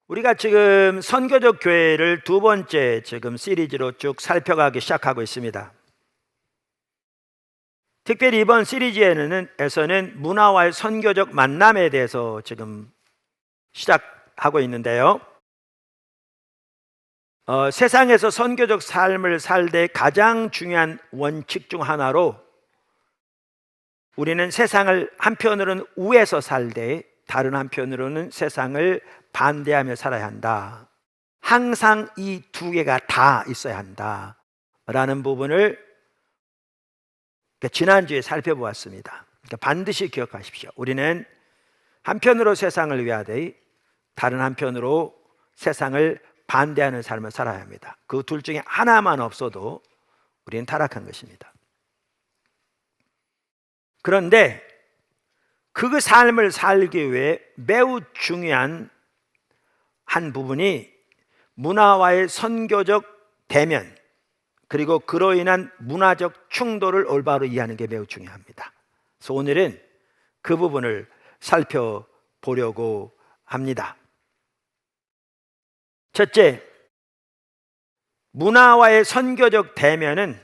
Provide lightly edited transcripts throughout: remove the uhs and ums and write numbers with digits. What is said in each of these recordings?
우리가 지금 선교적 교회를 두 번째 지금 시리즈로 쭉 살펴가기 시작하고 있습니다. 특별히 이번 시리즈에서는 문화와의 선교적 만남에 대해서 지금 시작하고 있는데요. 세상에서 선교적 삶을 살 때 가장 중요한 원칙 중 하나로 우리는 세상을 한편으로는 우에서 살 때 다른 한편으로는 세상을 반대하며 살아야 한다. 항상 이 두 개가 다 있어야 한다 라는 부분을 지난주에 살펴보았습니다. 그러니까 반드시 기억하십시오. 우리는 한편으로 세상을 위하되 다른 한편으로 세상을 반대하는 삶을 살아야 합니다. 그 둘 중에 하나만 없어도 우리는 타락한 것입니다. 그런데 그 삶을 살기 위해 매우 중요한 한 부분이 문화와의 선교적 대면, 그리고 그로 인한 문화적 충돌을 올바로 이해하는 게 매우 중요합니다. 그래서 오늘은 그 부분을 살펴보려고 합니다. 첫째, 문화와의 선교적 대면은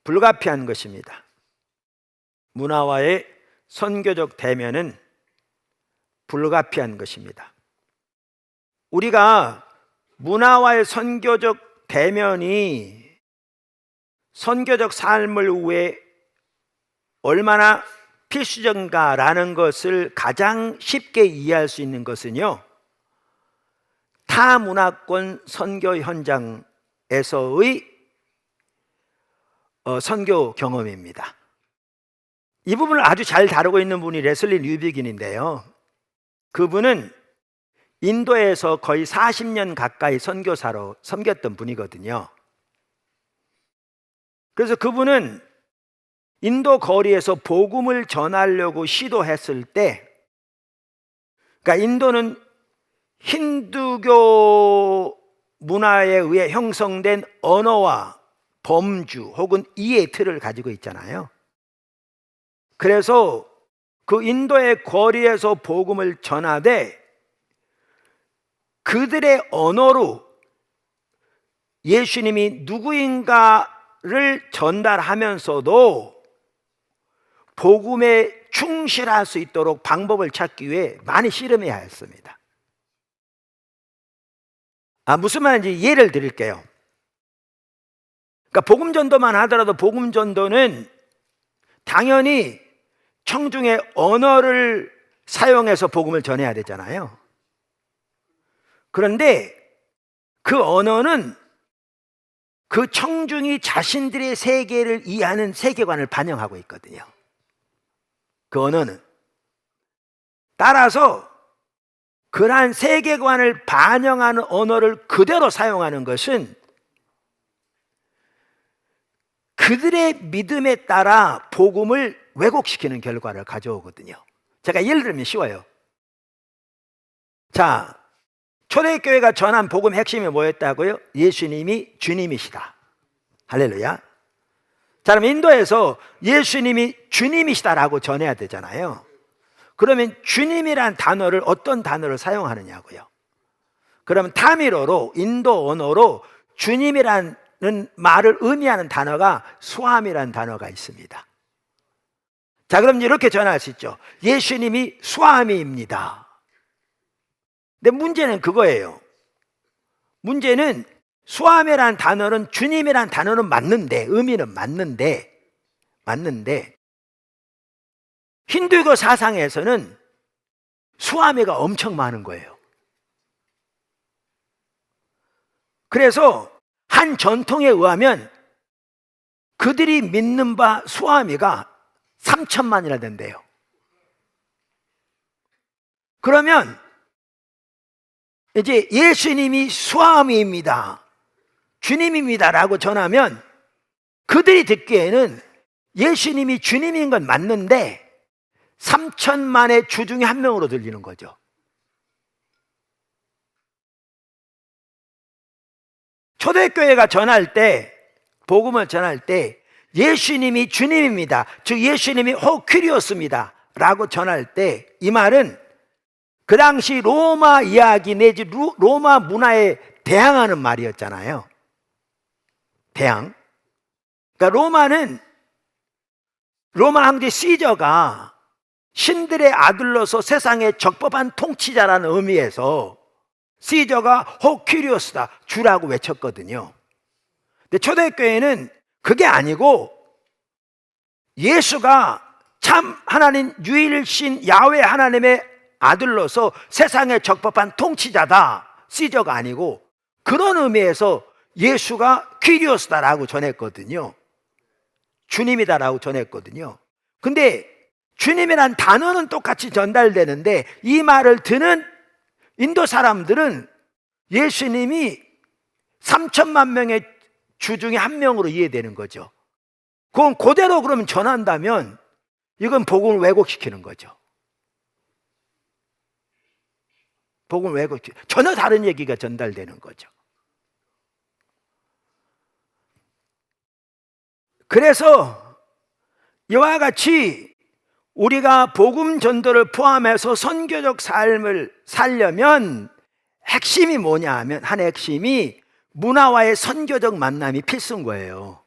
불가피한 것입니다. 문화와의 선교적 대면은 불가피한 것입니다. 우리가 문화와의 선교적 대면이 선교적 삶을 위해 얼마나 필수적인가라는 것을 가장 쉽게 이해할 수 있는 것은요, 타문화권 선교 현장에서의 선교 경험입니다. 이 부분을 아주 잘 다루고 있는 분이 레슬리 뉴비긴인데요. 그분은 인도에서 거의 40년 가까이 선교사로 섬겼던 분이거든요. 그래서 그분은 인도 거리에서 복음을 전하려고 시도했을 때, 그러니까 인도는 힌두교 문화에 의해 형성된 언어와 범주 혹은 이해의 틀을 가지고 있잖아요. 그래서 그 인도의 거리에서 복음을 전하되 그들의 언어로 예수님이 누구인가를 전달하면서도 복음에 충실할 수 있도록 방법을 찾기 위해 많이 씨름해야 했습니다. 무슨 말인지 예를 드릴게요. 그러니까 복음 전도만 하더라도 복음 전도는 당연히 청중의 언어를 사용해서 복음을 전해야 되잖아요. 그런데 그 언어는 그 청중이 자신들의 세계를 이해하는 세계관을 반영하고 있거든요. 그 언어는. 따라서 그러한 세계관을 반영하는 언어를 그대로 사용하는 것은 그들의 믿음에 따라 복음을 왜곡시키는 결과를 가져오거든요. 제가 예를 들면 쉬워요. 자, 초대교회가 전한 복음의 핵심이 뭐였다고요? 예수님이 주님이시다. 할렐루야. 자, 그럼 인도에서 예수님이 주님이시다라고 전해야 되잖아요. 그러면 주님이란 단어를 어떤 단어를 사용하느냐고요. 그러면 타미로로, 인도 언어로 주님이라는 말을 의미하는 단어가 수함이라는 단어가 있습니다. 자, 그럼 이렇게 전할 수 있죠. 예수님이 수함이입니다. 근데 문제는 그거예요. 문제는 수함이라는 단어는 주님이라는 단어는 맞는데, 의미는 맞는데 힌두교 사상에서는 수하미가 엄청 많은 거예요. 그래서 한 전통에 의하면 그들이 믿는 바 수하미가 3천만이나 된대요. 그러면 이제 예수님이 수하미입니다, 주님입니다 라고 전하면 그들이 듣기에는 예수님이 주님인 건 맞는데 3천만의 주 중에 한 명으로 들리는 거죠. 초대교회가 전할 때, 복음을 전할 때 예수님이 주님입니다, 즉 예수님이 호큐리오스입니다 라고 전할 때 이 말은 그 당시 로마 이야기 내지 로마 문화에 대항하는 말이었잖아요. 대항. 그러니까 로마 황제 시저가 신들의 아들로서 세상의 적법한 통치자라는 의미에서 시저가 호큐리오스다, 주라고 외쳤거든요. 근데 초대교회는 그게 아니고 예수가 참 하나님 유일신 야훼 하나님의 아들로서 세상의 적법한 통치자다, 시저가 아니고 그런 의미에서 예수가 퀴리오스다라고 전했거든요. 주님이다라고 전했거든요. 근데 주님이란 단어는 똑같이 전달되는데 이 말을 듣는 인도 사람들은 예수님이 3천만 명의 주 중에 한 명으로 이해되는 거죠. 그건 그대로 그러면 전한다면 이건 복음을 왜곡시키는 거죠. 복음을 왜곡시키는, 전혀 다른 얘기가 전달되는 거죠. 그래서 이와 같이 우리가 복음 전도를 포함해서 선교적 삶을 살려면 핵심이 뭐냐 하면, 한 핵심이 문화와의 선교적 만남이 필수인 거예요.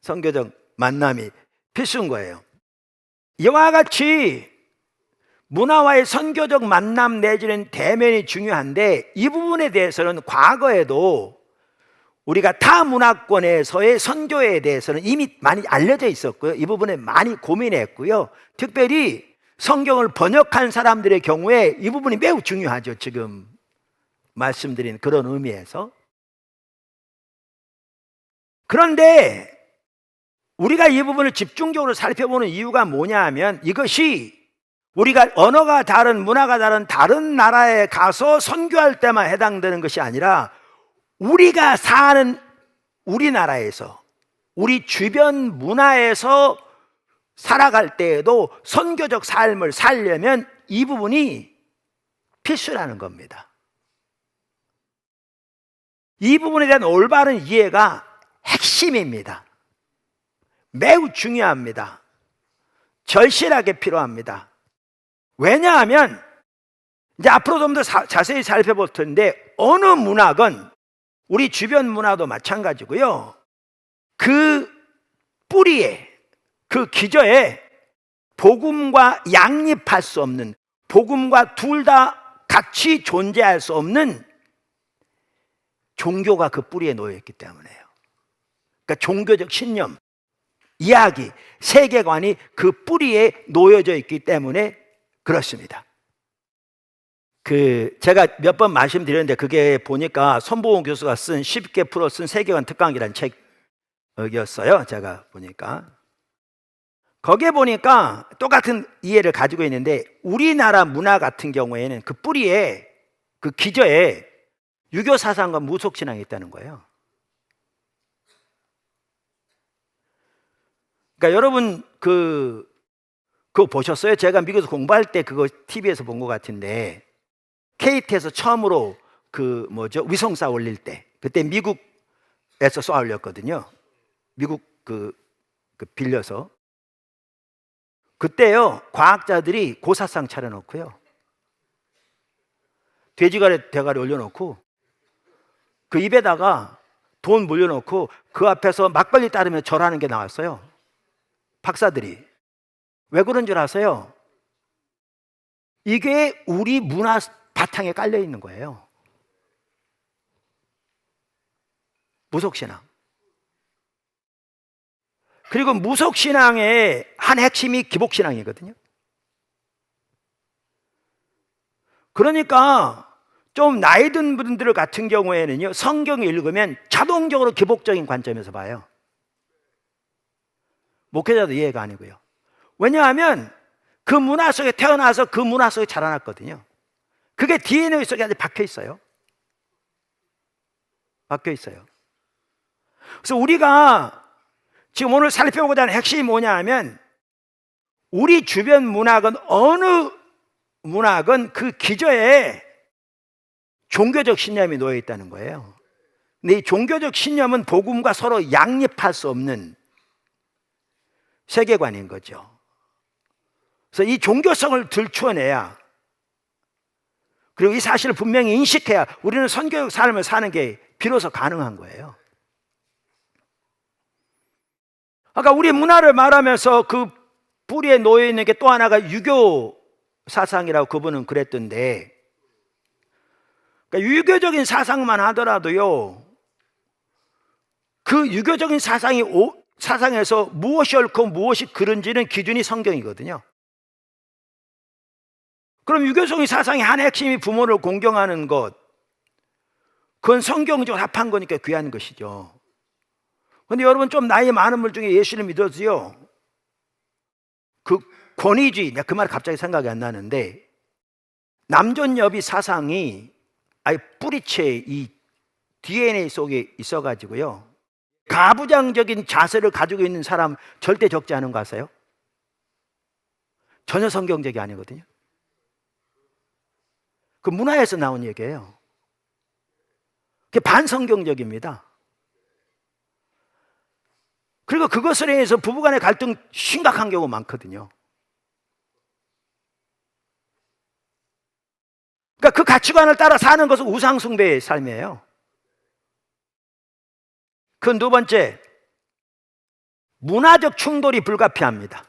선교적 만남이 필수인 거예요. 이와 같이 문화와의 선교적 만남 내지는 대면이 중요한데, 이 부분에 대해서는 과거에도 우리가 타 문화권에서의 선교에 대해서는 이미 많이 알려져 있었고요. 이 부분에 많이 고민했고요. 특별히 성경을 번역한 사람들의 경우에 이 부분이 매우 중요하죠. 지금 말씀드린 그런 의미에서. 그런데 우리가 이 부분을 집중적으로 살펴보는 이유가 뭐냐 하면, 이것이 우리가 언어가 다른, 문화가 다른 나라에 가서 선교할 때만 해당되는 것이 아니라 우리가 사는 우리나라에서, 우리 주변 문화에서 살아갈 때에도 선교적 삶을 살려면 이 부분이 필수라는 겁니다. 이 부분에 대한 올바른 이해가 핵심입니다. 매우 중요합니다. 절실하게 필요합니다. 왜냐하면 이제 앞으로 좀 더 자세히 살펴볼 텐데, 어느 문화건 우리 주변 문화도 마찬가지고요, 그 뿌리에, 그 기저에 복음과 양립할 수 없는, 복음과 둘 다 같이 존재할 수 없는 종교가 그 뿌리에 놓여 있기 때문에요. 그러니까 종교적 신념, 이야기, 세계관이 그 뿌리에 놓여져 있기 때문에 그렇습니다. 제가 몇 번 말씀드렸는데, 그게 보니까 손보공 교수가 쓴 쉽게 풀어 쓴 세계관 특강이라는 책이었어요. 제가 보니까 거기에 보니까 똑같은 이해를 가지고 있는데, 우리나라 문화 같은 경우에는 그 뿌리에, 그 기저에 유교 사상과 무속 신앙이 있다는 거예요. 그러니까 여러분 그거 보셨어요? 제가 미국에서 공부할 때 그거 TV에서 본 것 같은데, KT에서 처음으로 위성사 올릴 때, 그때 미국에서 쏘아 올렸거든요. 미국 빌려서. 그때요, 과학자들이 고사상 차려놓고요, 돼지가리 대가리 올려놓고 그 입에다가 돈 물려놓고 그 앞에서 막걸리 따르며 절하는 게 나왔어요. 박사들이. 왜 그런 줄 아세요? 이게 우리 문화 바탕에 깔려 있는 거예요. 무속신앙. 그리고 무속신앙의 한 핵심이 기복신앙이거든요. 그러니까 좀 나이 든 분들 같은 경우에는요, 성경을 읽으면 자동적으로 기복적인 관점에서 봐요. 목회자도 이해가 아니고요. 왜냐하면 그 문화 속에 태어나서 그 문화 속에 자라났거든요. 그게 DNA 속에 아주 박혀 있어요. 박혀 있어요. 그래서 우리가 지금 오늘 살펴보고자 하는 핵심이 뭐냐 하면, 우리 주변 문화건 어느 문화건 그 기저에 종교적 신념이 놓여 있다는 거예요. 근데 이 종교적 신념은 복음과 서로 양립할 수 없는 세계관인 거죠. 그래서 이 종교성을 들추어내야 그리고 이 사실을 분명히 인식해야 우리는 선교적 삶을 사는 게 비로소 가능한 거예요. 아까 우리 문화를 말하면서 그 뿌리에 놓여 있는 게 또 하나가 유교 사상이라고 그분은 그랬던데, 그러니까 유교적인 사상만 하더라도요, 그 유교적인 사상에서 무엇이 옳고 무엇이 그른지는 기준이 성경이거든요. 그럼 유교적인 사상의 한 핵심이 부모를 공경하는 것, 그건 성경적으로 합한 거니까 귀한 것이죠. 그런데 여러분, 좀 나이 많은 분 중에 예수를 믿어도요, 그 권위주의, 내가 그 말 갑자기 생각이 안 나는데, 남존여비 사상이 아예 뿌리채 이 DNA 속에 있어가지고요, 가부장적인 자세를 가지고 있는 사람 절대 적지 않은 거 아세요? 전혀 성경적이 아니거든요. 그 문화에서 나온 얘기예요. 그게 반성경적입니다. 그리고 그것을 해서 부부간의 갈등 심각한 경우 많거든요. 그러니까 그 가치관을 따라 사는 것은 우상숭배의 삶이에요. 그 두 번째, 문화적 충돌이 불가피합니다.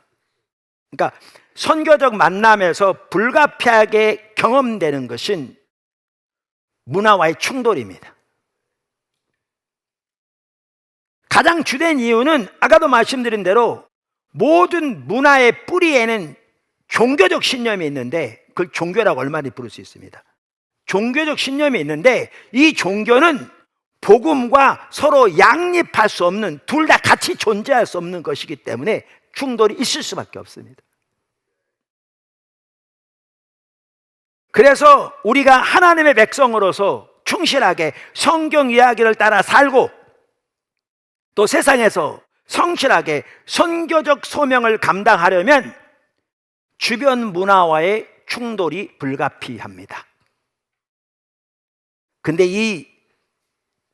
그러니까 선교적 만남에서 불가피하게 경험되는 것은 문화와의 충돌입니다. 가장 주된 이유는 아까도 말씀드린 대로 모든 문화의 뿌리에는 종교적 신념이 있는데, 그걸 종교라고 얼마든지 부를 수 있습니다. 종교적 신념이 있는데 이 종교는 복음과 서로 양립할 수 없는, 둘 다 같이 존재할 수 없는 것이기 때문에 충돌이 있을 수밖에 없습니다. 그래서 우리가 하나님의 백성으로서 충실하게 성경 이야기를 따라 살고 또 세상에서 성실하게 선교적 소명을 감당하려면 주변 문화와의 충돌이 불가피합니다. 근데 이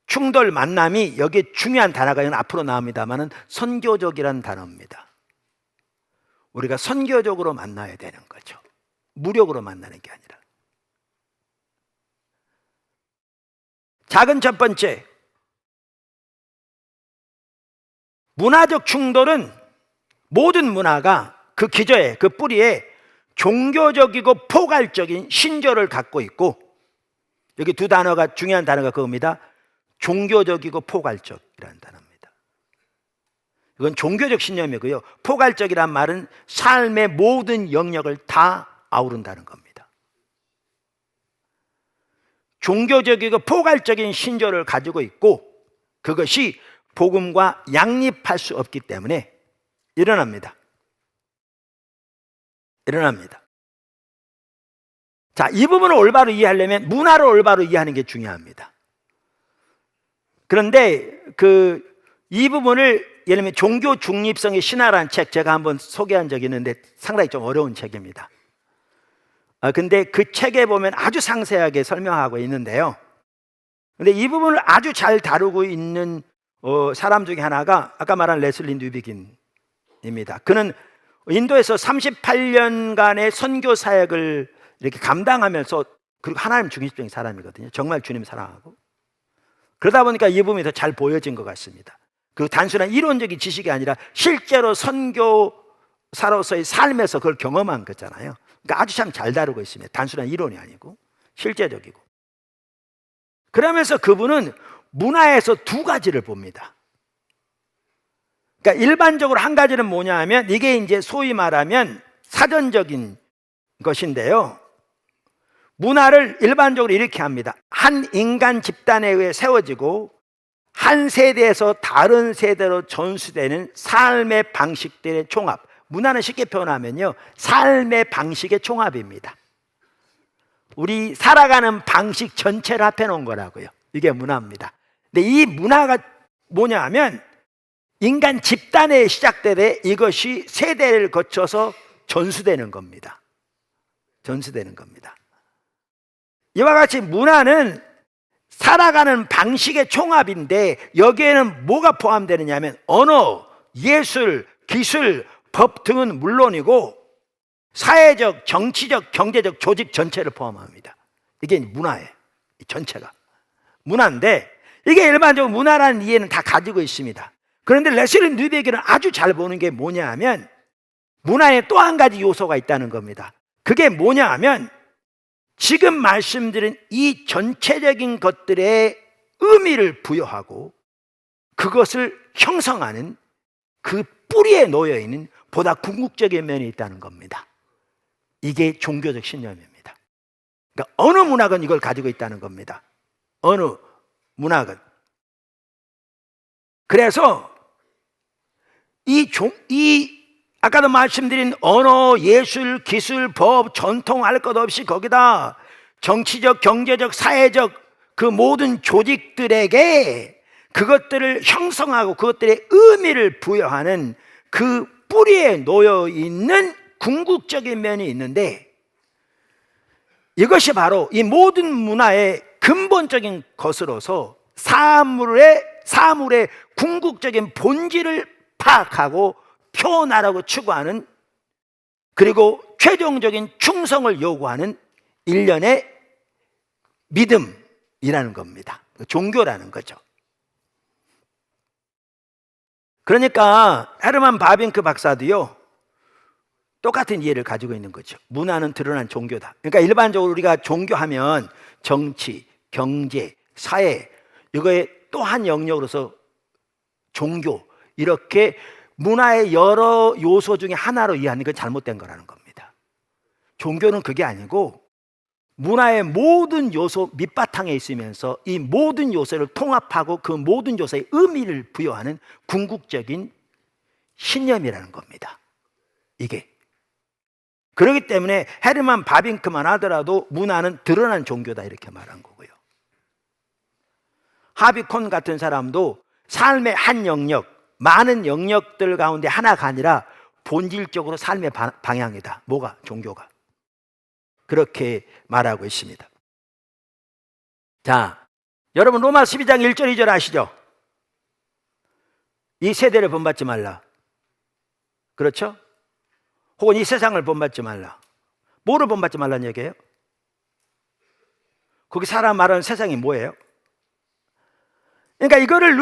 충돌 만남이, 여기에 중요한 단어가 앞으로 나옵니다만 선교적이라는 단어입니다. 우리가 선교적으로 만나야 되는 거죠. 무력으로 만나는 게 아니라. 작은 첫 번째, 문화적 충돌은 모든 문화가 그 기저에, 그 뿌리에 종교적이고 포괄적인 신조를 갖고 있고, 여기 두 단어가, 중요한 단어가 그겁니다. 종교적이고 포괄적이라는 단어입니다. 이건 종교적 신념이고요, 포괄적이란 말은 삶의 모든 영역을 다 아우른다는 겁니다. 종교적이고 포괄적인 신조를 가지고 있고 그것이 복음과 양립할 수 없기 때문에 일어납니다. 자, 이 부분을 올바로 이해하려면 문화를 올바로 이해하는 게 중요합니다. 그런데 이 부분을, 예를 들면 종교 중립성의 신화라는 책, 제가 한번 소개한 적이 있는데 상당히 좀 어려운 책입니다. 근데 그 책에 보면 아주 상세하게 설명하고 있는데요, 근데 이 부분을 아주 잘 다루고 있는 사람 중에 하나가 아까 말한 레슬리 뉴비긴입니다. 그는 인도에서 38년간의 선교 사역을 이렇게 감당하면서, 그리고 하나님 중심적인 사람이거든요. 정말 주님 사랑하고. 그러다 보니까 이 부분이 더 잘 보여진 것 같습니다. 그 단순한 이론적인 지식이 아니라 실제로 선교사로서의 삶에서 그걸 경험한 거잖아요. 그러니까 아주 참 잘 다루고 있습니다. 단순한 이론이 아니고 실제적이고. 그러면서 그분은 문화에서 두 가지를 봅니다. 그러니까 일반적으로 한 가지는 뭐냐 하면, 이게 이제 소위 말하면 사전적인 것인데요, 문화를 일반적으로 이렇게 합니다. 한 인간 집단에 의해 세워지고 한 세대에서 다른 세대로 전수되는 삶의 방식들의 총합. 문화는 쉽게 표현하면요, 삶의 방식의 총합입니다. 우리 살아가는 방식 전체를 합해 놓은 거라고요. 이게 문화입니다. 근데 이 문화가 뭐냐 하면 인간 집단에 시작되되 이것이 세대를 거쳐서 전수되는 겁니다. 이와 같이 문화는 살아가는 방식의 총합인데 여기에는 뭐가 포함되느냐 하면 언어, 예술, 기술, 법 등은 물론이고 사회적, 정치적, 경제적 조직 전체를 포함합니다. 이게 문화예요. 이 전체가 문화인데, 이게 일반적으로 문화라는 이해는 다 가지고 있습니다. 그런데 레슬리 뉴베기는 아주 잘 보는 게 뭐냐 하면, 문화에 또 한 가지 요소가 있다는 겁니다. 그게 뭐냐 하면, 지금 말씀드린 이 전체적인 것들의 의미를 부여하고 그것을 형성하는 그 뿌리에 놓여 있는 보다 궁극적인 면이 있다는 겁니다. 이게 종교적 신념입니다. 그러니까 어느 문학은 이걸 가지고 있다는 겁니다. 어느 문학은. 그래서 아까도 말씀드린 언어, 예술, 기술, 법, 전통 할 것 없이 거기다 정치적, 경제적, 사회적 그 모든 조직들에게 그것들을 형성하고 그것들의 의미를 부여하는 그 뿌리에 놓여 있는 궁극적인 면이 있는데, 이것이 바로 이 모든 문화의 근본적인 것으로서 사물의 궁극적인 본질을 파악하고 표현하라고 추구하는, 그리고 최종적인 충성을 요구하는 일련의 믿음이라는 겁니다. 종교라는 거죠. 그러니까 헤르만 바빙크 박사도요, 똑같은 이해를 가지고 있는 거죠. 문화는 드러난 종교다. 그러니까 일반적으로 우리가 종교하면 정치, 경제, 사회, 이거의 또 한 영역으로서 종교, 이렇게 문화의 여러 요소 중에 하나로 이해하는 건 잘못된 거라는 겁니다. 종교는 그게 아니고 문화의 모든 요소 밑바탕에 있으면서 이 모든 요소를 통합하고 그 모든 요소의 의미를 부여하는 궁극적인 신념이라는 겁니다. 이게. 그렇기 때문에 헤르만 바빙크만 하더라도 문화는 드러난 종교다 이렇게 말한 거고요. 하비콘 같은 사람도 삶의 한 영역, 많은 영역들 가운데 하나가 아니라 본질적으로 삶의 방향이다. 뭐가? 종교가. 그렇게 말하고 있습니다. 자, 여러분 로마 12장 1절 2절 아시죠? 이 세대를 본받지 말라. 그렇죠? 혹은 이 세상을 본받지 말라. 뭐를 본받지 말라는 얘기예요? 거기 사람 말하는 세상이 뭐예요? 그러니까 이거를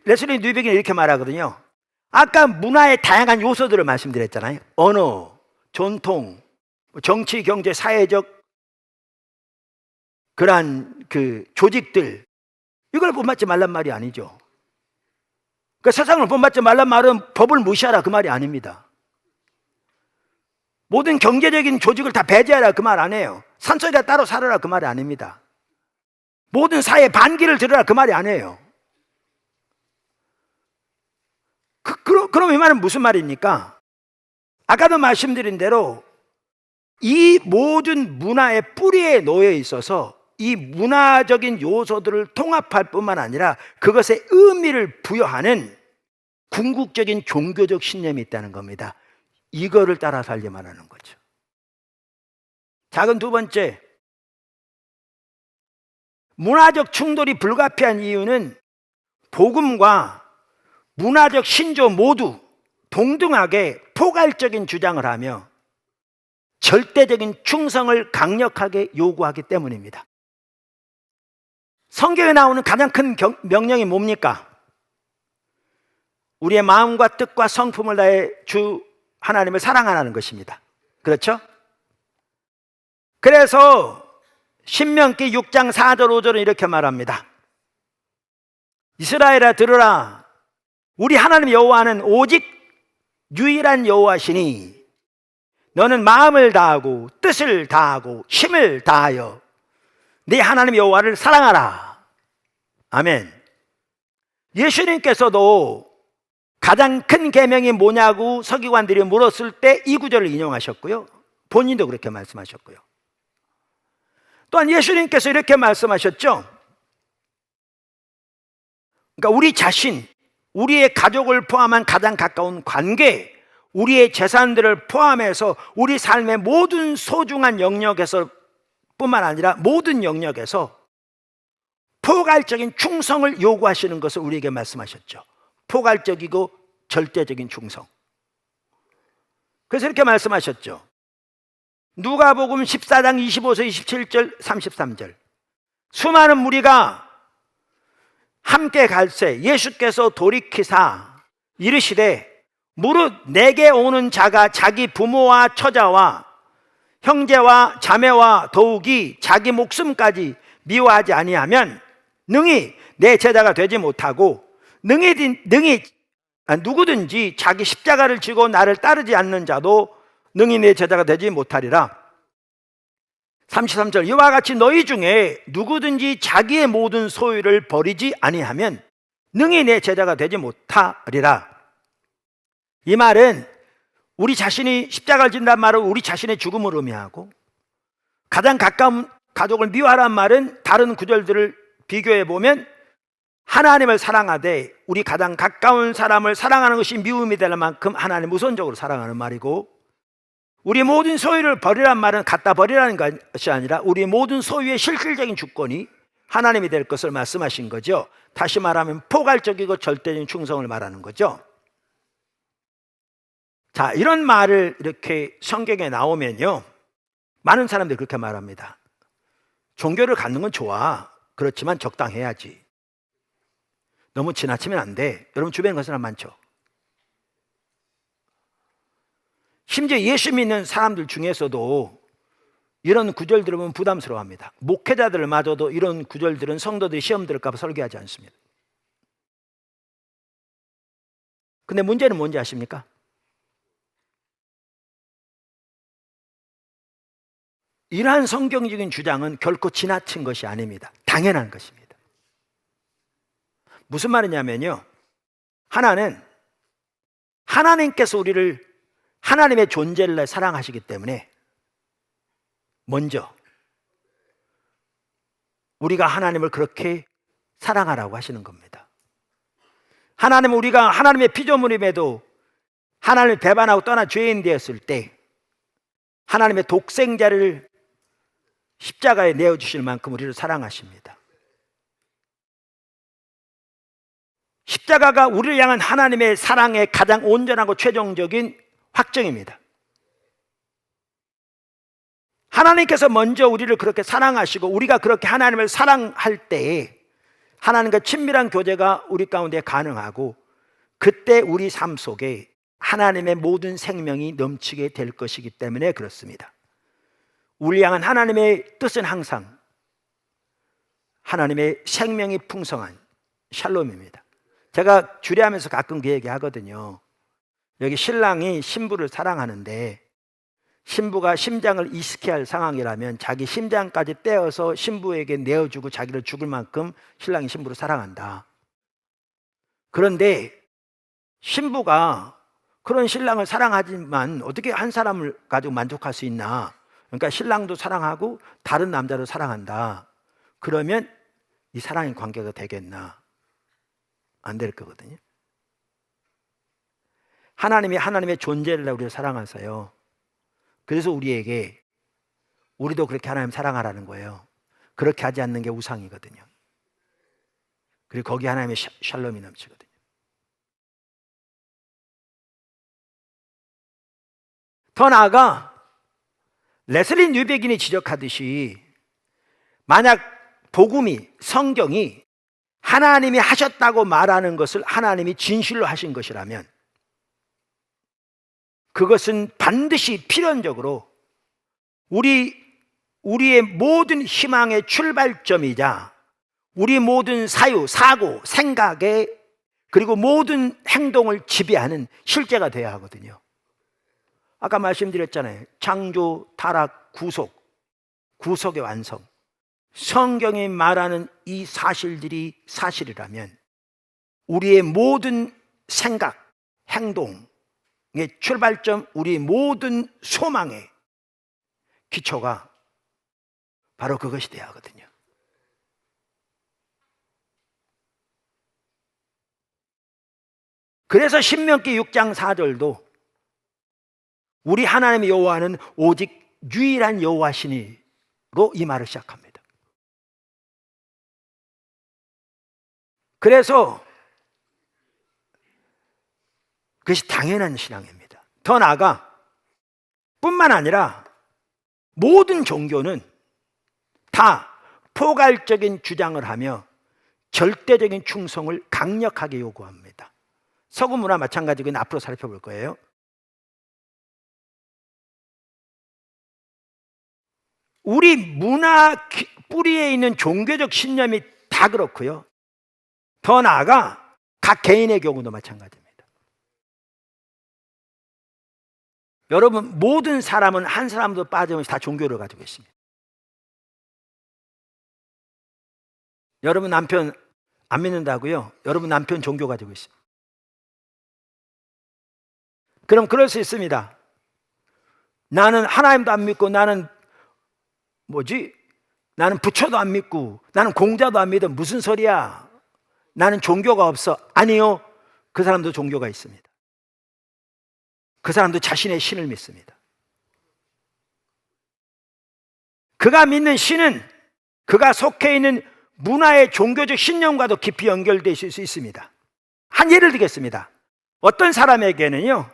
레슬리 뉴베기는 이렇게 말하거든요. 아까 문화의 다양한 요소들을 말씀드렸잖아요. 언어, 전통, 정치, 경제, 사회적 그러한 그 조직들, 이걸 본받지 말란 말이 아니죠. 그 세상을 본받지 말란 말은 법을 무시하라 그 말이 아닙니다. 모든 경제적인 조직을 다 배제하라 그 말 아니에요. 산소리가 따로 살아라 그 말이 아닙니다. 모든 사회 반기를 들으라 그 말이 아니에요. 그럼 이 말은 무슨 말입니까? 아까도 말씀드린 대로 이 모든 문화의 뿌리에 놓여 있어서 이 문화적인 요소들을 통합할 뿐만 아니라 그것의 의미를 부여하는 궁극적인 종교적 신념이 있다는 겁니다. 이거를 따라 살려만 하는 거죠. 작은 두 번째, 문화적 충돌이 불가피한 이유는 복음과 문화적 신조 모두 동등하게 포괄적인 주장을 하며 절대적인 충성을 강력하게 요구하기 때문입니다. 성경에 나오는 가장 큰 명령이 뭡니까? 우리의 마음과 뜻과 성품을 다해 주 하나님을 사랑하라는 것입니다. 그렇죠? 그래서 신명기 6장 4절 5절은 이렇게 말합니다. 이스라엘아 들으라. 우리 하나님 여호와는 오직 유일한 여호와시니 너는 마음을 다하고 뜻을 다하고 힘을 다하여 네 하나님 여호와를 사랑하라. 아멘. 예수님께서도 가장 큰 계명이 뭐냐고 서기관들이 물었을 때 이 구절을 인용하셨고요. 본인도 그렇게 말씀하셨고요. 또한 예수님께서 이렇게 말씀하셨죠. 그러니까 우리 자신, 우리의 가족을 포함한 가장 가까운 관계, 우리의 재산들을 포함해서 우리 삶의 모든 소중한 영역에서 뿐만 아니라 모든 영역에서 포괄적인 충성을 요구하시는 것을 우리에게 말씀하셨죠. 포괄적이고 절대적인 충성. 그래서 이렇게 말씀하셨죠. 누가복음 14장 25절, 27절, 33절. 수많은 무리가 함께 갈새 예수께서 돌이키사 이르시되 무릇 내게 오는 자가 자기 부모와 처자와 형제와 자매와 더욱이 자기 목숨까지 미워하지 아니하면 능히 내 제자가 되지 못하고 누구든지 자기 십자가를 지고 나를 따르지 않는 자도 능히 내 제자가 되지 못하리라. 33절. 이와 같이 너희 중에 누구든지 자기의 모든 소유를 버리지 아니하면 능히 내 제자가 되지 못하리라. 이 말은 우리 자신이 십자가를 진다는 말은 우리 자신의 죽음을 의미하고, 가장 가까운 가족을 미워하라는 말은 다른 구절들을 비교해 보면 하나님을 사랑하되 우리 가장 가까운 사람을 사랑하는 것이 미움이 될 만큼 하나님 우선적으로 사랑하는 말이고, 우리 모든 소유를 버리란 말은 갖다 버리라는 것이 아니라 우리 모든 소유의 실질적인 주권이 하나님이 될 것을 말씀하신 거죠. 다시 말하면 포괄적이고 절대적인 충성을 말하는 거죠. 자, 이런 말을 이렇게 성경에 나오면요, 많은 사람들이 그렇게 말합니다. 종교를 갖는 건 좋아. 그렇지만 적당해야지. 너무 지나치면 안 돼. 여러분 주변에 그런 사람 많죠. 심지어 예수 믿는 사람들 중에서도 이런 구절들을 보면 부담스러워합니다. 목회자들마저도 이런 구절들은 성도들이 시험 들을까 봐 설교하지 않습니다. 근데 문제는 뭔지 아십니까? 이러한 성경적인 주장은 결코 지나친 것이 아닙니다. 당연한 것입니다. 무슨 말이냐면요, 하나는 하나님께서 우리를 하나님의 존재를 사랑하시기 때문에 먼저 우리가 하나님을 그렇게 사랑하라고 하시는 겁니다. 하나님은 우리가 하나님의 피조물임에도 하나님을 배반하고 떠나 죄인 되었을 때 하나님의 독생자를 십자가에 내어주실 만큼 우리를 사랑하십니다. 십자가가 우리를 향한 하나님의 사랑의 가장 온전하고 최종적인 확정입니다. 하나님께서 먼저 우리를 그렇게 사랑하시고 우리가 그렇게 하나님을 사랑할 때에 하나님과 친밀한 교제가 우리 가운데 가능하고, 그때 우리 삶 속에 하나님의 모든 생명이 넘치게 될 것이기 때문에 그렇습니다. 우리 향한 하나님의 뜻은 항상 하나님의 생명이 풍성한 샬롬입니다. 제가 주례하면서 가끔 그 얘기 하거든요. 여기 신랑이 신부를 사랑하는데 신부가 심장을 이식해야 할 상황이라면 자기 심장까지 떼어서 신부에게 내어주고 자기를 죽을 만큼 신랑이 신부를 사랑한다. 그런데 신부가 그런 신랑을 사랑하지만 어떻게 한 사람을 가지고 만족할 수 있나? 그러니까 신랑도 사랑하고 다른 남자도 사랑한다. 그러면 이 사랑의 관계가 되겠나? 안 될 거거든요. 하나님이 하나님의 존재를 우리를 사랑하세요. 그래서 우리도 그렇게 하나님 사랑하라는 거예요. 그렇게 하지 않는 게 우상이거든요. 그리고 거기 하나님의 샬롬이 넘치거든요. 더 나아가 레슬리 뉴베긴이 지적하듯이 만약 복음이, 성경이 하나님이 하셨다고 말하는 것을 하나님이 진실로 하신 것이라면 그것은 반드시 필연적으로 우리의 모든 희망의 출발점이자 우리 모든 사유, 사고, 생각에 그리고 모든 행동을 지배하는 실제가 되어야 하거든요. 아까 말씀드렸잖아요. 창조, 타락, 구속의 완성. 성경이 말하는 이 사실들이 사실이라면 우리의 모든 생각, 행동의 출발점, 우리 모든 소망의 기초가 바로 그것이 되어야 하거든요. 그래서 신명기 6장 4절도 우리 하나님의 여호와는 오직 유일한 여호와시니로 이 말을 시작합니다. 그래서 그것이 당연한 신앙입니다. 더 나아가 뿐만 아니라 모든 종교는 다 포괄적인 주장을 하며 절대적인 충성을 강력하게 요구합니다. 서구 문화 마찬가지고 앞으로 살펴볼 거예요. 우리 문화 뿌리에 있는 종교적 신념이 다 그렇고요. 더 나아가 각 개인의 경우도 마찬가지입니다. 여러분, 모든 사람은 한 사람도 빠짐없이 다 종교를 가지고 있습니다. 여러분 남편 안 믿는다고요? 여러분 남편 종교 가지고 있습니다. 그럼 그럴 수 있습니다. 나는 하나님도 안 믿고 나는 부처도 안 믿고 나는 공자도 안 믿어. 무슨 소리야? 나는 종교가 없어. 아니요. 그 사람도 종교가 있습니다. 그 사람도 자신의 신을 믿습니다. 그가 믿는 신은 그가 속해 있는 문화의 종교적 신념과도 깊이 연결되어 있을 수 있습니다. 한 예를 들겠습니다. 어떤 사람에게는요,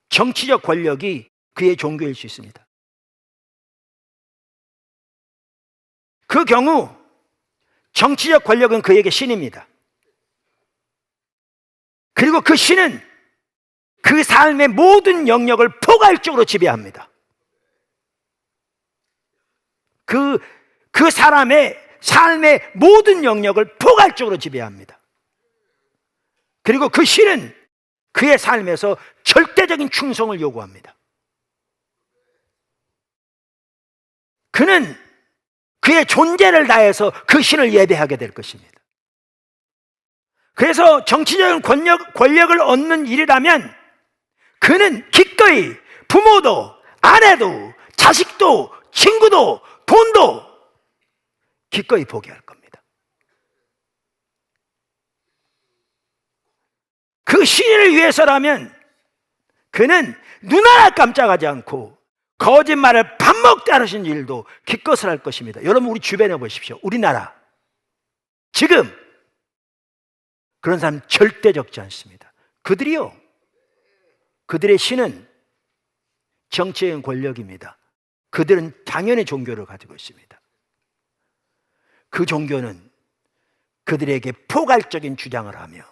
정치적 권력이 그의 종교일 수 있습니다. 그 경우 정치적 권력은 그에게 신입니다. 그리고 그 신은 그 삶의 모든 영역을 포괄적으로 지배합니다. 그 사람의 삶의 모든 영역을 포괄적으로 지배합니다. 그리고 그 신은 그의 삶에서 절대적인 충성을 요구합니다. 그는 그의 존재를 다해서 그 신을 예배하게 될 것입니다. 그래서 정치적인 권력을 얻는 일이라면 그는 기꺼이 부모도, 아내도, 자식도, 친구도, 돈도 기꺼이 포기할 겁니다. 그 신을 위해서라면 그는 눈 하나 깜짝하지 않고 거짓말을 밥 먹다 하신 일도 기껏을 할 것입니다. 여러분, 우리 주변에 보십시오. 우리나라 지금 그런 사람 절대 적지 않습니다. 그들의 신은 정치적인 권력입니다. 그들은 당연히 종교를 가지고 있습니다. 그 종교는 그들에게 포괄적인 주장을 하며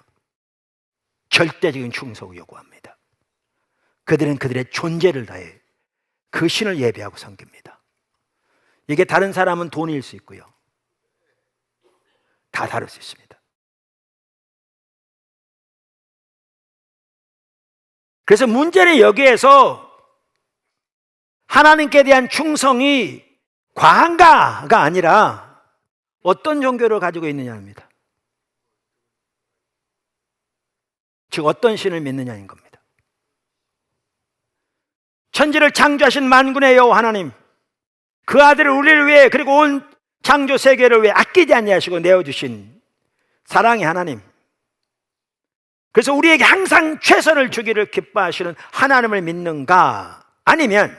절대적인 충성을 요구합니다. 그들은 그들의 존재를 다해 그 신을 예배하고 섬깁니다. 이게 다른 사람은 돈일 수 있고요. 다 다를 수 있습니다. 그래서 문제는 여기에서 하나님께 대한 충성이 과한가가 아니라 어떤 종교를 가지고 있느냐입니다. 즉 어떤 신을 믿느냐인 겁니다. 천지를 창조하신 만군의 여호와 하나님, 그 아들을 우리를 위해 그리고 온 창조 세계를 위해 아끼지 아니하시고 내어주신 사랑의 하나님, 그래서 우리에게 항상 최선을 주기를 기뻐하시는 하나님을 믿는가? 아니면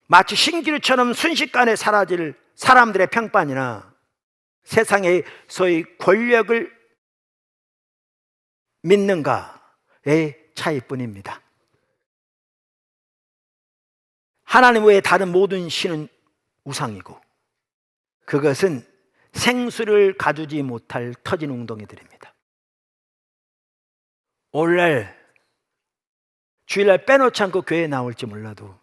마치 신기루처럼 순식간에 사라질 사람들의 평판이나 세상의 소위 권력을 믿는가의 차이뿐입니다. 하나님 외에 다른 모든 신은 우상이고 그것은 생수를 가두지 못할 터진 웅덩이들입니다. 오늘날 주일날 빼놓지 않고 교회에 나올지 몰라도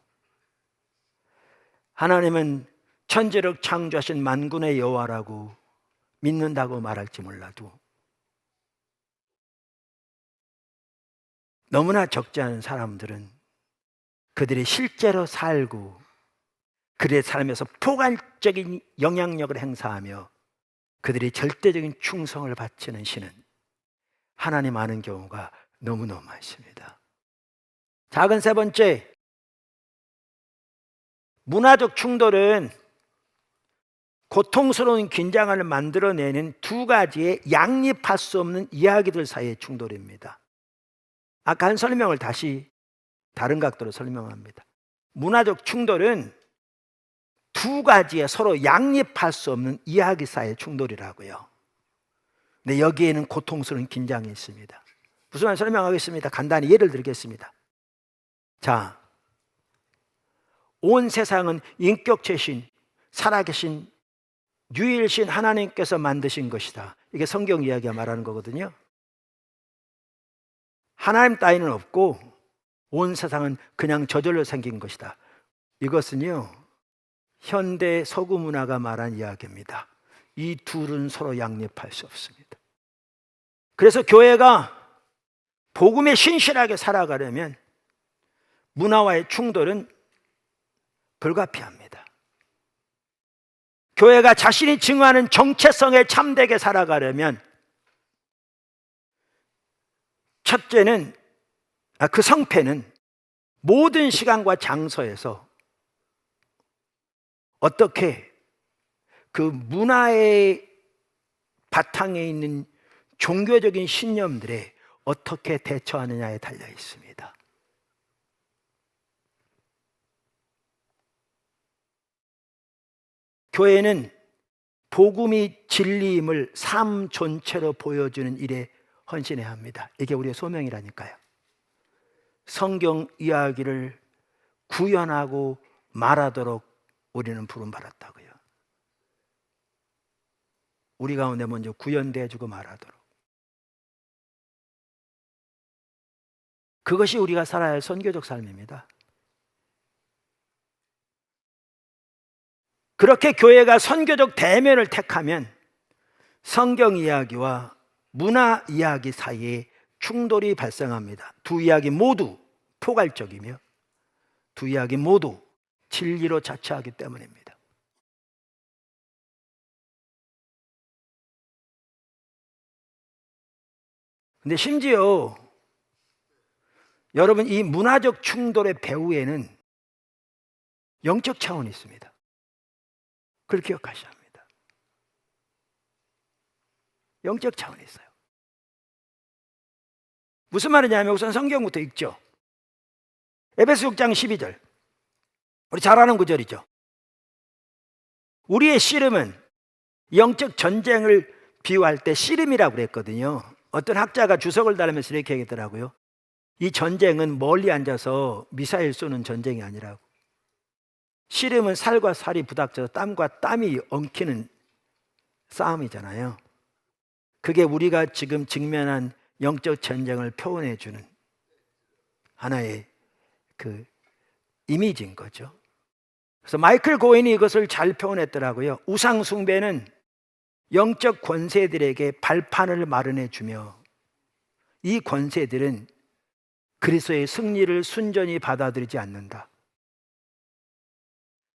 하나님은 천지를 창조하신 만군의 여호와라고 믿는다고 말할지 몰라도 너무나 적지 않은 사람들은 그들이 실제로 살고 그들의 삶에서 포괄적인 영향력을 행사하며 그들이 절대적인 충성을 바치는 신은 하나님 아는 경우가 너무너무 많습니다. 작은 세 번째, 문화적 충돌은 고통스러운 긴장을 만들어내는 두 가지의 양립할 수 없는 이야기들 사이의 충돌입니다. 아까 한 설명을 다시 다른 각도로 설명합니다. 문화적 충돌은 두 가지의 서로 양립할 수 없는 이야기 사이의 충돌이라고요. 근데 여기에는 고통스러운 긴장이 있습니다. 무슨 말 설명하겠습니다. 간단히 예를 들겠습니다. 자, 온 세상은 인격체신, 살아계신 유일신 하나님께서 만드신 것이다. 이게 성경 이야기가 말하는 거거든요. 하나님 따위는 없고 온 세상은 그냥 저절로 생긴 것이다. 이것은요, 현대 서구 문화가 말한 이야기입니다. 이 둘은 서로 양립할 수 없습니다. 그래서 교회가 복음에 신실하게 살아가려면 문화와의 충돌은 불가피합니다. 교회가 자신이 증거하는 정체성에 참되게 살아가려면 첫째는 그 성패는 모든 시간과 장소에서 어떻게 그 문화의 바탕에 있는 종교적인 신념들에 어떻게 대처하느냐에 달려 있습니다. 교회는 복음이 진리임을 삶 전체로 보여주는 일에 헌신해야 합니다. 이게 우리의 소명이라니까요. 성경 이야기를 구현하고 말하도록 우리는 부름받았다고요. 우리 가운데 먼저 구현되어주고 말하도록. 그것이 우리가 살아야 할 선교적 삶입니다. 그렇게 교회가 선교적 대면을 택하면 성경 이야기와 문화 이야기 사이에 충돌이 발생합니다. 두 이야기 모두 포괄적이며 두 이야기 모두 진리로 자처하기 때문입니다. 근데 심지어 여러분, 이 문화적 충돌의 배후에는 영적 차원이 있습니다. 그걸 기억하셔야 합니다. 영적 차원이 있어요. 무슨 말이냐면 우선 성경부터 읽죠. 에베소 6장 12절. 우리 잘 아는 구절이죠. 우리의 씨름은 영적 전쟁을 비유할 때 씨름이라고 그랬거든요. 어떤 학자가 주석을 달으면서 이렇게 얘기했더라고요. 이 전쟁은 멀리 앉아서 미사일 쏘는 전쟁이 아니라고. 씨름은 살과 살이 부닥쳐서 땀과 땀이 엉키는 싸움이잖아요. 그게 우리가 지금 직면한 영적 전쟁을 표현해 주는 하나의 그 이미지인 거죠. 그래서 마이클 고인이 이것을 잘 표현했더라고요. 우상 숭배는 영적 권세들에게 발판을 마련해 주며 이 권세들은 그리스도의 승리를 순전히 받아들이지 않는다.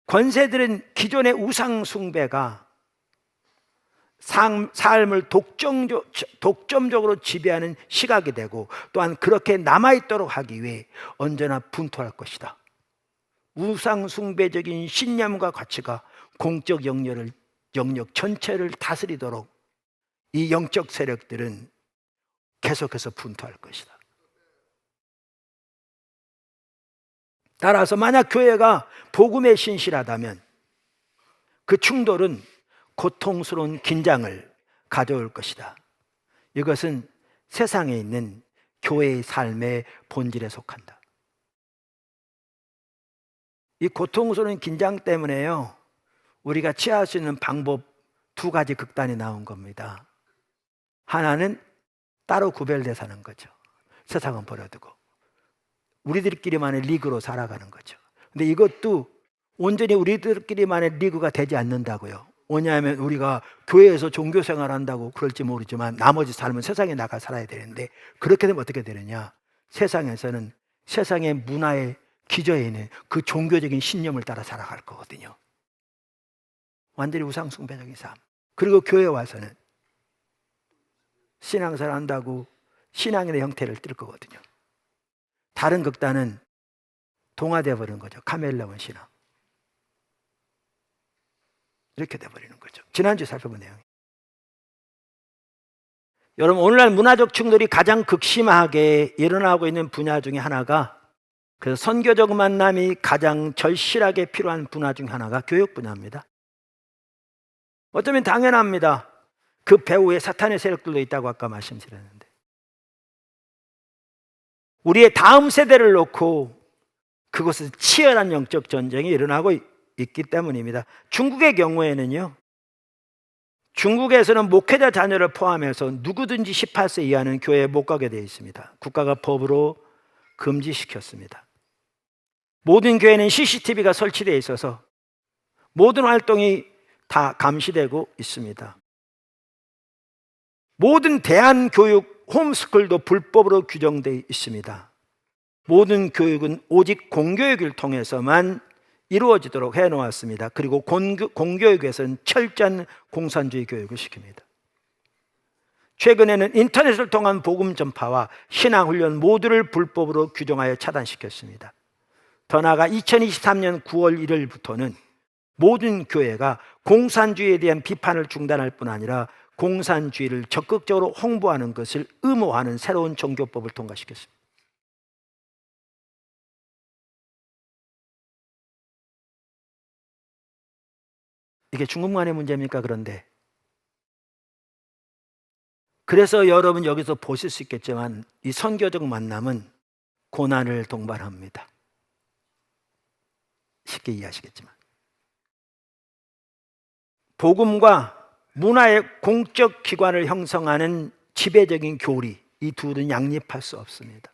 권세들은 기존의 우상 숭배가 삶을 독점적으로 지배하는 시각이 되고 또한 그렇게 남아있도록 하기 위해 언제나 분투할 것이다. 우상 숭배적인 신념과 가치가 공적 영역 전체를 다스리도록 이 영적 세력들은 계속해서 분투할 것이다. 따라서 만약 교회가 복음에 신실하다면 그 충돌은 고통스러운 긴장을 가져올 것이다. 이것은 세상에 있는 교회의 삶의 본질에 속한다. 이 고통스러운 긴장 때문에요, 우리가 취할 수 있는 방법 두 가지 극단이 나온 겁니다. 하나는 따로 구별돼 사는 거죠. 세상은 버려두고 우리들끼리만의 리그로 살아가는 거죠. 근데 이것도 온전히 우리들끼리만의 리그가 되지 않는다고요. 왜냐하면 우리가 교회에서 종교생활 한다고 그럴지 모르지만 나머지 삶은 세상에 나가 살아야 되는데, 그렇게 되면 어떻게 되느냐, 세상에서는 세상의 문화의 기저에 있는 그 종교적인 신념을 따라 살아갈 거거든요. 완전히 우상숭배적인 삶. 그리고 교회에 와서는 신앙생활 한다고 신앙인의 형태를 띨 거거든요. 다른 극단은 동화되어 버리는 거죠. 카멜레온 신앙. 이렇게 돼버리는 거죠. 지난주에 살펴본 내용. 여러분, 오늘날 문화적 충돌이 가장 극심하게 일어나고 있는 분야 중에 하나가, 그래서 선교적 만남이 가장 절실하게 필요한 분야 중 하나가 교육 분야입니다. 어쩌면 당연합니다. 그 배후에 사탄의 세력들도 있다고 아까 말씀드렸는데, 우리의 다음 세대를 놓고 그곳에서 치열한 영적 전쟁이 일어나고 있기 때문입니다. 중국의 경우에는요, 중국에서는 목회자 자녀를 포함해서 누구든지 18세 이하는 교회에 못 가게 되어 있습니다. 국가가 법으로 금지시켰습니다. 모든 교회는 CCTV가 설치되어 있어서 모든 활동이 다 감시되고 있습니다. 모든 대안교육 홈스쿨도 불법으로 규정되어 있습니다. 모든 교육은 오직 공교육을 통해서만 이루어지도록 해놓았습니다. 그리고 공교육에서는 철저한 공산주의 교육을 시킵니다. 최근에는 인터넷을 통한 복음 전파와 신앙훈련 모두를 불법으로 규정하여 차단시켰습니다. 더 나아가 2023년 9월 1일부터는 모든 교회가 공산주의에 대한 비판을 중단할 뿐 아니라 공산주의를 적극적으로 홍보하는 것을 의무화하는 새로운 종교법을 통과시켰습니다. 이게 중국만의 문제입니까? 그런데 그래서 여러분 여기서 보실 수 있겠지만 이 선교적 만남은 고난을 동반합니다. 쉽게 이해하시겠지만 복음과 문화의 공적 기관을 형성하는 지배적인 교리, 이 둘은 양립할 수 없습니다.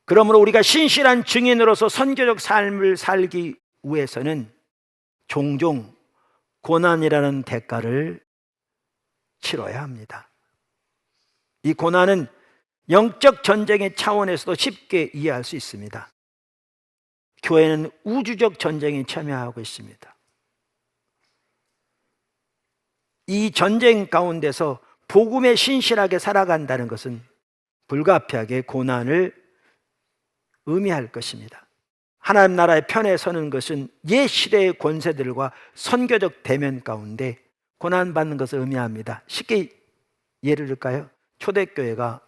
그러므로 우리가 신실한 증인으로서 선교적 삶을 살기 위해서는 종종 고난이라는 대가를 치러야 합니다. 이 고난은 영적 전쟁의 차원에서도 쉽게 이해할 수 있습니다. 교회는 우주적 전쟁에 참여하고 있습니다. 이 전쟁 가운데서 복음에 신실하게 살아간다는 것은 불가피하게 고난을 의미할 것입니다. 하나님 나라의 편에 서는 것은 옛 시대의 권세들과 선교적 대면 가운데 고난받는 것을 의미합니다. 쉽게 예를 들까요? 초대교회가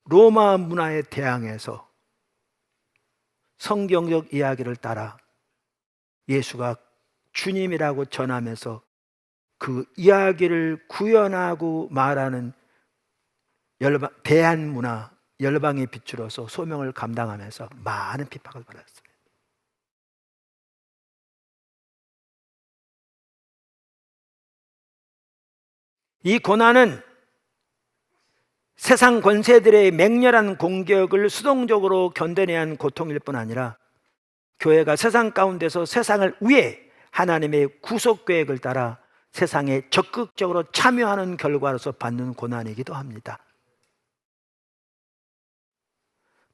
로마 문화에 대항해서 성경적 이야기를 따라 예수가 주님이라고 전하면서 그 이야기를 구현하고 말하는 대한 문화, 열방의 빛으로서 소명을 감당하면서 많은 핍박을 받았습니다. 이 고난은 세상 권세들의 맹렬한 공격을 수동적으로 견뎌내야 하는 고통일 뿐 아니라 교회가 세상 가운데서 세상을 위해 하나님의 구속 계획을 따라 세상에 적극적으로 참여하는 결과로서 받는 고난이기도 합니다.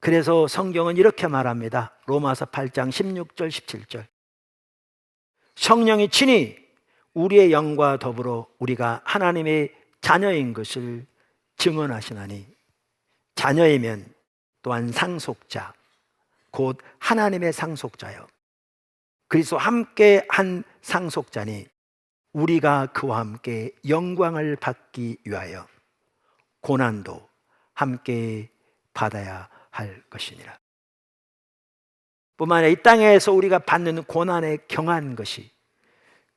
그래서 성경은 이렇게 말합니다. 로마서 8장 16절 17절. 성령이 친히 우리의 영과 더불어 우리가 하나님의 자녀인 것을 증언하시나니 자녀이면 또한 상속자 곧 하나님의 상속자요 그리스도와 함께 한 상속자니 우리가 그와 함께 영광을 받기 위하여 고난도 함께 받아야 할 것이니라. 뿐만 아니라 이 땅에서 우리가 받는 고난에 경한 것이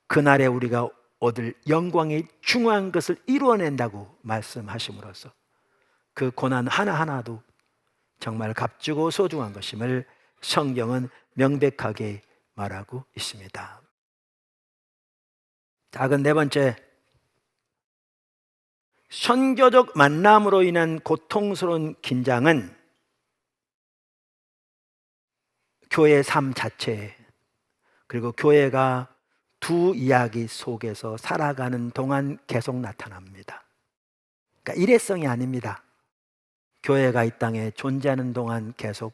그날에 우리가 얻을 영광의 중요한 것을 이루어낸다고 말씀하심으로써 그 고난 하나하나도 정말 값지고 소중한 것임을 성경은 명백하게 말하고 있습니다. 작은 네 번째, 선교적 만남으로 인한 고통스러운 긴장은 교회의 삶 자체 그리고 교회가 두 이야기 속에서 살아가는 동안 계속 나타납니다. 그러니까 일회성이 아닙니다. 교회가 이 땅에 존재하는 동안 계속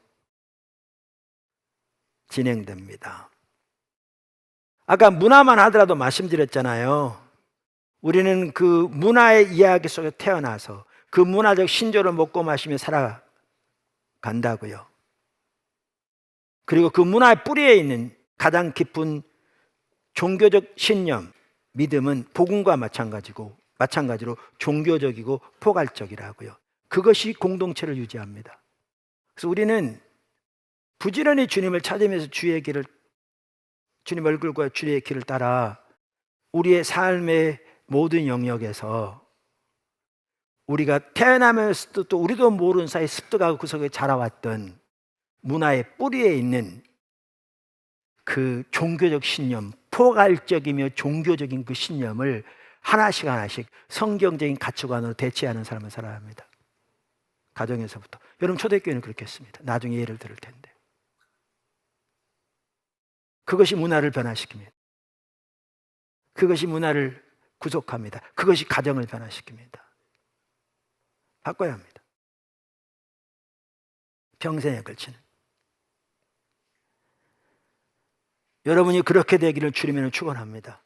진행됩니다. 아까 문화만 하더라도 말씀드렸잖아요. 우리는 그 문화의 이야기 속에 태어나서 그 문화적 신조를 먹고 마시며 살아간다고요. 그리고 그 문화의 뿌리에 있는 가장 깊은 종교적 신념, 믿음은 복음과 마찬가지로 종교적이고 포괄적이라고요. 그것이 공동체를 유지합니다. 그래서 우리는 부지런히 주님을 찾으면서 주님 얼굴과 주의 길을 따라 우리의 삶의 모든 영역에서 우리가 태어나면서도 또 우리도 모르는 사이 습득하고 그 속에 자라왔던 문화의 뿌리에 있는 그 종교적 신념, 포괄적이며 종교적인 그 신념을 하나씩 하나씩 성경적인 가치관으로 대체하는 삶을 살아야 합니다. 가정에서부터. 여러분 초대교회는 그렇게 했습니다. 나중에 예를 들을 텐데. 그것이 문화를 변화시킵니다. 그것이 문화를 구속합니다. 그것이 가정을 변화시킵니다. 바꿔야 합니다. 평생에 걸치는. 여러분이 그렇게 되기를 주님은 축원합니다.